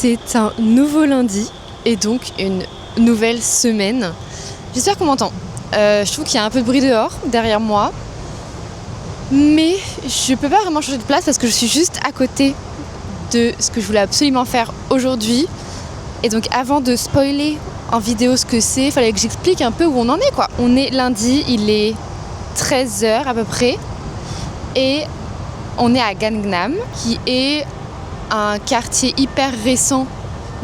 C'est un nouveau lundi et donc une nouvelle semaine. J'espère qu'on m'entend. Je trouve qu'il y a un peu de bruit dehors, derrière moi. Mais je peux pas vraiment changer de place parce que je suis juste à côté de ce que je voulais absolument faire aujourd'hui. Et donc avant de spoiler en vidéo ce que c'est, il fallait que j'explique un peu où on en est quoi. On est lundi, il est 13h à peu près. Et on est à Gangnam, qui est un quartier hyper récent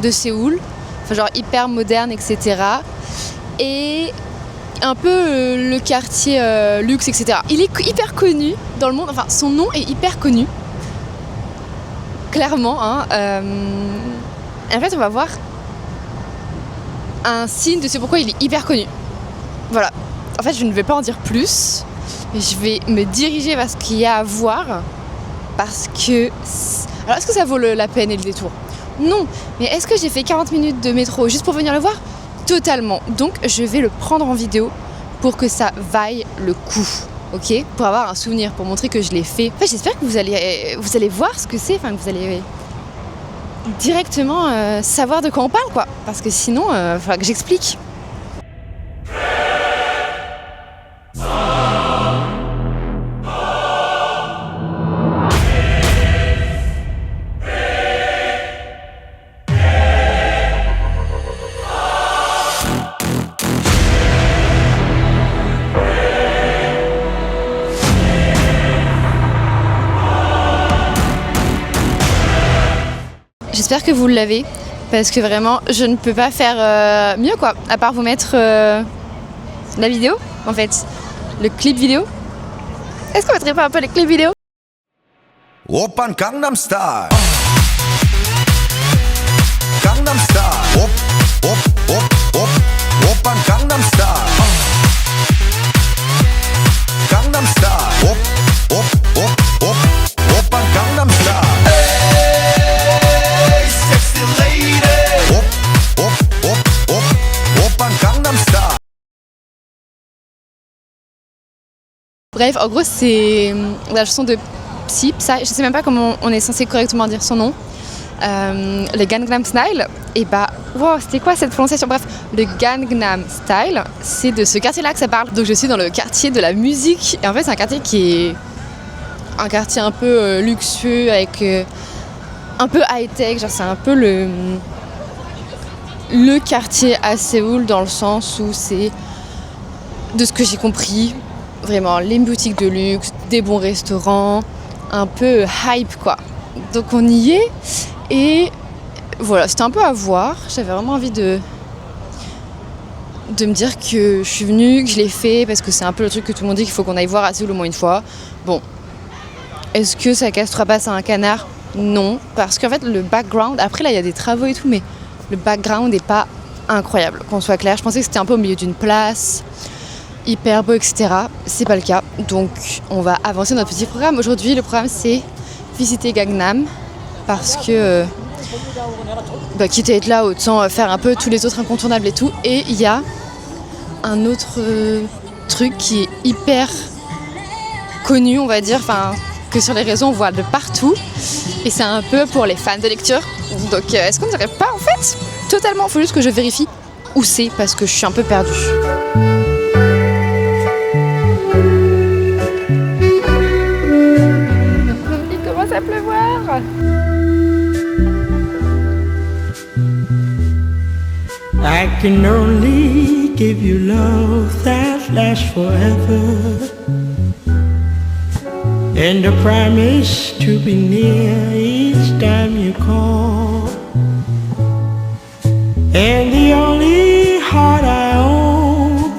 de Séoul, enfin genre hyper moderne, etc. Et un peu le quartier luxe, etc. Il est hyper connu dans le monde, enfin son nom est hyper connu, clairement. En fait, on va voir un signe de ce pourquoi il est hyper connu. Voilà. En fait, je ne vais pas en dire plus, mais je vais me diriger vers ce qu'il y a à voir, parce que... Alors, est-ce que ça vaut la peine et le détour ? Non, mais est-ce que j'ai fait 40 minutes de métro juste pour venir le voir ? Totalement. Donc, je vais le prendre en vidéo pour que ça vaille le coup, ok ? Pour avoir un souvenir, pour montrer que je l'ai fait. En fait, j'espère que vous allez voir ce que c'est, enfin que vous allez directement savoir de quoi on parle, quoi. Parce que sinon, il va falloir que j'explique. J'espère que vous l'avez, parce que vraiment, je ne peux pas faire mieux, quoi, à part vous mettre la vidéo, en fait, le clip vidéo. Est-ce qu'on mettrait pas un peu le clip vidéo ? Oppan Gangnam Style. Gangnam Style. Oppan Gangnam Style. Gangnam Style. Oppan Gangnam Style. Bref, en gros, c'est la chanson de Psy, Psy, je sais même pas comment on est censé correctement dire son nom. Le Gangnam Style, et bah, wow, c'était quoi cette prononciation ? Bref, le Gangnam Style, c'est de ce quartier-là que ça parle. Donc je suis dans le quartier de la musique, et en fait, c'est un quartier qui est un quartier un peu luxueux, avec un peu high-tech, genre c'est un peu le quartier à Séoul, dans le sens où c'est, de ce que j'ai compris, vraiment les boutiques de luxe, des bons restaurants, un peu hype quoi. Donc on y est et voilà, c'était un peu à voir. J'avais vraiment envie de me dire que je suis venue, que je l'ai fait, parce que c'est un peu le truc que tout le monde dit qu'il faut qu'on aille voir à Séoul au moins une fois. Bon, est-ce que ça casse 3 pattes à un canard ? Non, parce qu'en fait le background, après là il y a des travaux et tout, mais le background n'est pas incroyable, qu'on soit clair. Je pensais que c'était un peu au milieu d'une place, hyper beau, etc. C'est pas le cas. Donc on va avancer notre petit programme. Aujourd'hui, le programme c'est visiter Gangnam, parce que quitte à être là, autant faire un peu tous les autres incontournables et tout. Et il y a un autre truc qui est hyper connu, on va dire, enfin que sur les réseaux on voit de partout. Et c'est un peu pour les fans de lecture. Donc est-ce qu'on ne dirait pas en fait ? Totalement, il faut juste que je vérifie où c'est, parce que je suis un peu perdue. Il commence à pleuvoir. I can only give you love that lasts forever, and a promise to be near each time you call. And the only heart I own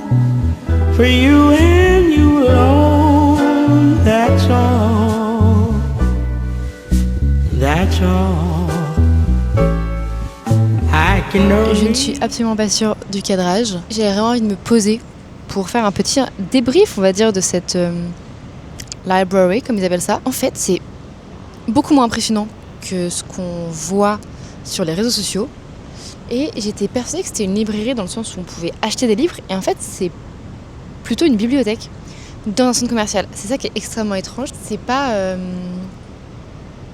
for you and you alone, that's all, that's all. I Je ne suis absolument pas sûre du cadrage. J'ai vraiment envie de me poser pour faire un petit débrief, on va dire, de cette library, comme ils appellent ça. En fait, c'est beaucoup moins impressionnant que ce qu'on voit sur les réseaux sociaux. Et j'étais persuadée que c'était une librairie dans le sens où on pouvait acheter des livres. Et en fait, c'est plutôt une bibliothèque dans un centre commercial. C'est ça qui est extrêmement étrange. C'est pas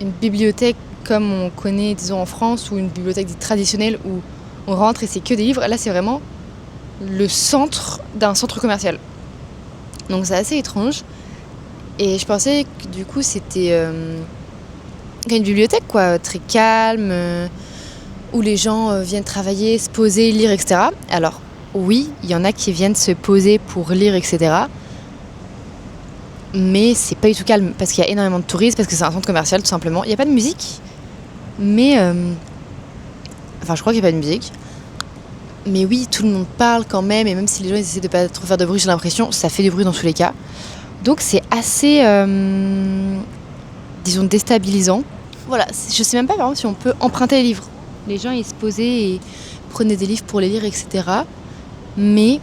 une bibliothèque comme on connaît, disons, en France, ou une bibliothèque dite traditionnelle où on rentre et c'est que des livres. Là, c'est vraiment le centre d'un centre commercial. Donc c'est assez étrange. Et je pensais que du coup, c'était une bibliothèque, quoi, très calme, où les gens viennent travailler, se poser, lire, etc. Alors, oui, il y en a qui viennent se poser pour lire, etc. Mais c'est pas du tout calme, parce qu'il y a énormément de touristes, parce que c'est un centre commercial, tout simplement. Il n'y a pas de musique, mais... Enfin, je crois qu'il n'y a pas de musique. Mais oui, tout le monde parle quand même, et même si les gens essaient de pas trop faire de bruit, j'ai l'impression, ça fait du bruit dans tous les cas. Donc c'est assez, disons, déstabilisant. Voilà, je sais même pas par exemple si on peut emprunter les livres. Les gens ils se posaient et prenaient des livres pour les lire, etc. Mais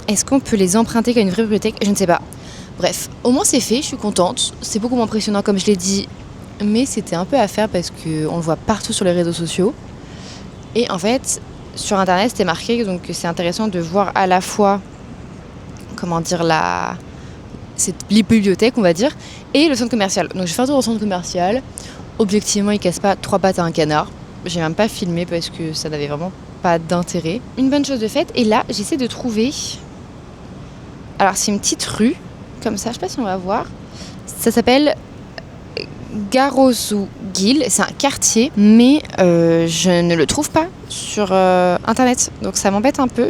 est-ce qu'on peut les emprunter comme une vraie bibliothèque ? Je ne sais pas. Bref, au moins c'est fait, je suis contente. C'est beaucoup moins impressionnant comme je l'ai dit, mais c'était un peu à faire parce qu'on le voit partout sur les réseaux sociaux. Et en fait, sur internet c'était marqué, donc c'est intéressant de voir à la fois, comment dire, cette bibliothèque, on va dire, et le centre commercial. Donc je vais faire un tour au centre commercial. Objectivement, il casse pas 3 pattes à un canard. J'ai même pas filmé parce que ça n'avait vraiment pas d'intérêt. Une bonne chose de faite. Et là, j'essaie de trouver... Alors, c'est une petite rue, comme ça, je sais pas si on va voir. Ça s'appelle Garozu-Gil. C'est un quartier, mais je ne le trouve pas sur Internet. Donc ça m'embête un peu.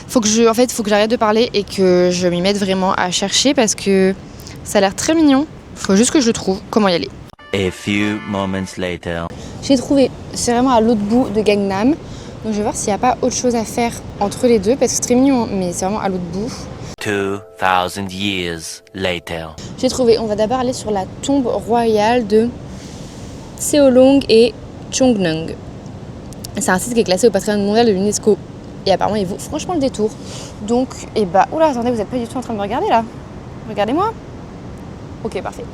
Faut que j'arrête de parler et que je m'y mette vraiment à chercher parce que ça a l'air très mignon. Faut juste que je le trouve. Comment y aller ? A few moments later. J'ai trouvé. C'est vraiment à l'autre bout de Gangnam. Donc je vais voir s'il n'y a pas autre chose à faire entre les deux parce que c'est très mignon, mais c'est vraiment à l'autre bout. 2000 years later. J'ai trouvé. On va d'abord aller sur la tombe royale de Seolong et Chongnung. C'est un site qui est classé au patrimoine mondial de l'UNESCO. Et apparemment, il vaut franchement le détour. Donc, oula, attendez, vous n'êtes pas du tout en train de me regarder là ? Regardez-moi. Ok, parfait.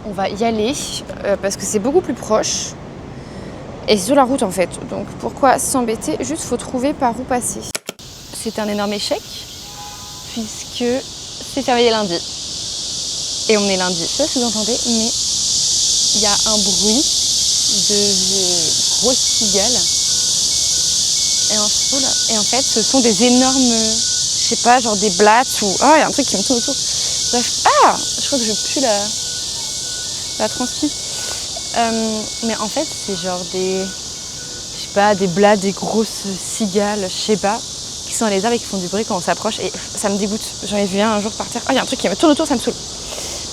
On va y aller parce que c'est beaucoup plus proche. Et c'est sur la route en fait. Donc, pourquoi s'embêter ? Juste, faut trouver par où passer. C'est un énorme échec puisque c'est férié lundi. Et on est lundi. Je sais pas si vous entendez, mais il y a un bruit de grosses cigales. Et en fait, ce sont des énormes, je sais pas, genre des blattes ou... Oh, il y a un truc qui me tourne autour. Bref, je crois que je pue la transpi. Mais en fait, c'est genre des, je sais pas, des blattes, des grosses cigales, je sais pas, qui sont dans les arbres et qui font du bruit quand on s'approche. Et ça me dégoûte. J'en ai vu un jour par terre. Il y a un truc qui me tourne autour, ça me saoule.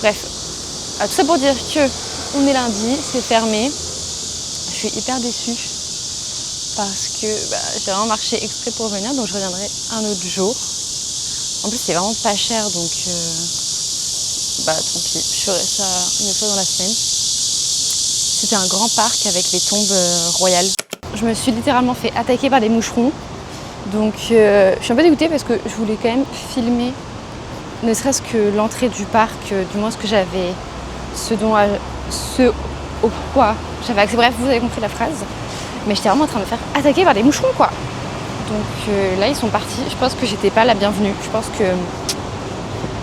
Bref, tout ça pour dire que on est lundi, c'est fermé. Je suis hyper déçue. Parce que j'ai vraiment marché exprès pour venir, donc je reviendrai un autre jour. En plus, c'est vraiment pas cher, donc tant pis, je ferai ça une fois dans la semaine. C'était un grand parc avec les tombes royales. Je me suis littéralement fait attaquer par des moucherons, donc je suis un peu dégoûtée parce que je voulais quand même filmer, ne serait-ce que l'entrée du parc, du moins ce que j'avais, ce au quoi j'avais accès. Bref, vous avez compris la phrase. Mais j'étais vraiment en train de me faire attaquer par des moucherons, quoi. Donc là, ils sont partis. Je pense que j'étais pas la bienvenue. Je pense que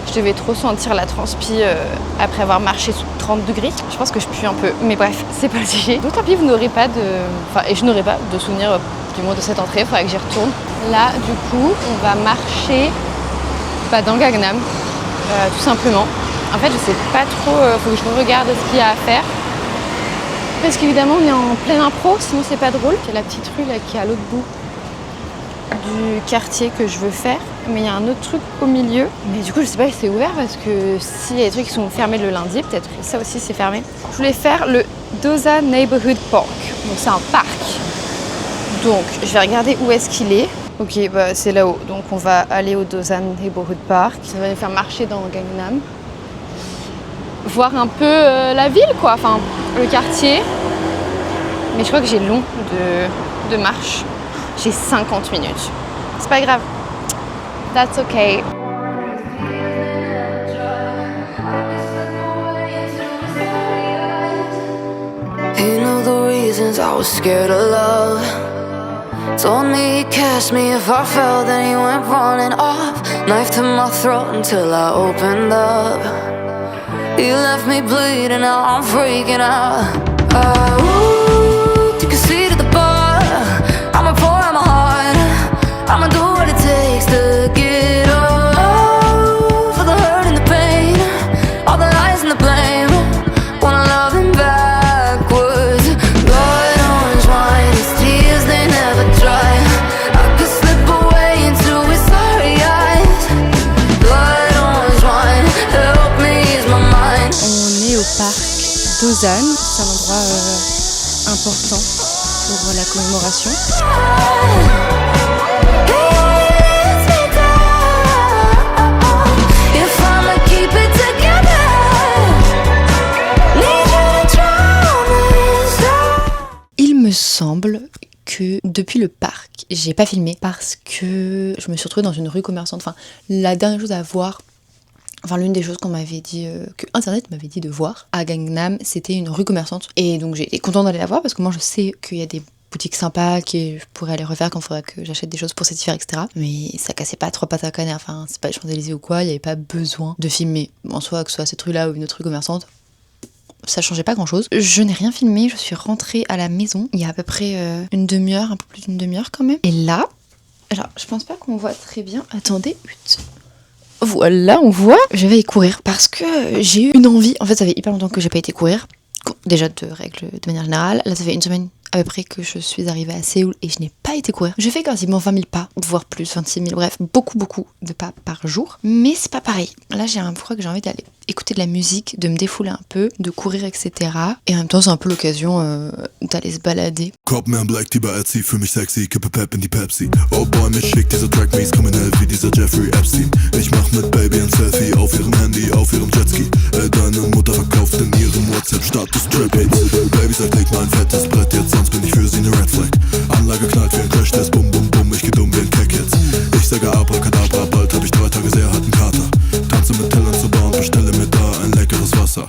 je devais trop sentir la transpi après avoir marché sous 30 degrés. Je pense que je pue un peu. Mais bref, c'est pas le sujet. Donc tant pis, vous n'aurez pas de... et je n'aurai pas de souvenir du moins de cette entrée. Il faudra que j'y retourne. Là, du coup, on va marcher dans Gangnam, tout simplement. En fait, je sais pas trop. Faut que je regarde ce qu'il y a à faire. Parce qu'évidemment on est en pleine impro, sinon c'est pas drôle. Il y a la petite rue là qui est à l'autre bout du quartier que je veux faire. Mais il y a un autre truc au milieu. Mais du coup je sais pas si c'est ouvert parce que s'il y a des trucs qui sont fermés le lundi, peut-être que ça aussi c'est fermé. Je voulais faire le Dosa Neighborhood Park. Donc c'est un parc. Donc je vais regarder où est-ce qu'il est. Ok, c'est là-haut. Donc on va aller au Dosa Neighborhood Park. Ça va nous faire marcher dans Gangnam. Voir un peu la ville, quoi, enfin le quartier. Mais je crois que j'ai long de marche. J'ai 50 minutes. C'est pas grave. That's okay. He knew the reasons I was scared of love. Told me he'd catch me if I fell, then he went running off. Knife to my throat until I opened up. He left me bleeding, now I'm freaking out. You can see to the bar, I'ma pour out my heart. I'ma do what it takes to get over the hurt and the pain, all the lies and the blame. Wanna love him backwards. Blood orange wine, his tears they never dry. I could slip away into his sorry eyes. Blood orange wine, help me ease my mind. On est au parc d'Ozanne. C'est un endroit important pour la commémoration. Il me semble que depuis le parc, j'ai pas filmé parce que je me suis retrouvée dans une rue commerçante. Enfin, la dernière chose à voir, enfin l'une des choses qu'on m'avait dit, que internet m'avait dit de voir à Gangnam, c'était une rue commerçante. Et donc j'ai été contente d'aller la voir parce que moi je sais qu'il y a des boutiques sympas que je pourrais aller refaire quand il faudra que j'achète des choses pour cet hiver, etc. Mais ça cassait pas trois pattes à canard, enfin c'est pas les Champs-Élysées ou quoi, il y avait pas besoin de filmer. En soi, que ce soit cette rue-là ou une autre rue commerçante, ça changeait pas grand chose. Je n'ai rien filmé, je suis rentrée à la maison il y a à peu près une demi-heure, un peu plus d'une demi-heure quand même. Et là, alors je pense pas qu'on voit très bien, attendez, voilà, on voit, je vais y courir parce que j'ai eu une envie. En fait, ça fait hyper longtemps que j'ai pas été courir. Déjà de règle de manière générale. Là, ça fait une semaine à peu près que je suis arrivée à Séoul et je n'ai pas été courir. Je fais quasiment 20 000 pas, voire plus, 26 000, bref, beaucoup de pas par jour. Mais c'est pas pareil. Là, je crois que j'ai envie d'aller écouter de la musique, de me défouler un peu, de courir, etc. Et en même temps, c'est un peu l'occasion d'aller se balader. Kopf mehr Black, die bei Etsy, für mich sexy, kippe Pep in die Pepsi. Oh boy, mich schickt dieser Track mies, kriminell wie dieser Jeffrey Epstein. Ich mach mit Baby ein Selfie auf ihrem Handy, auf ihrem Jetski. Deine Mutter verkauft in ihrem WhatsApp-Status Trap-Hits.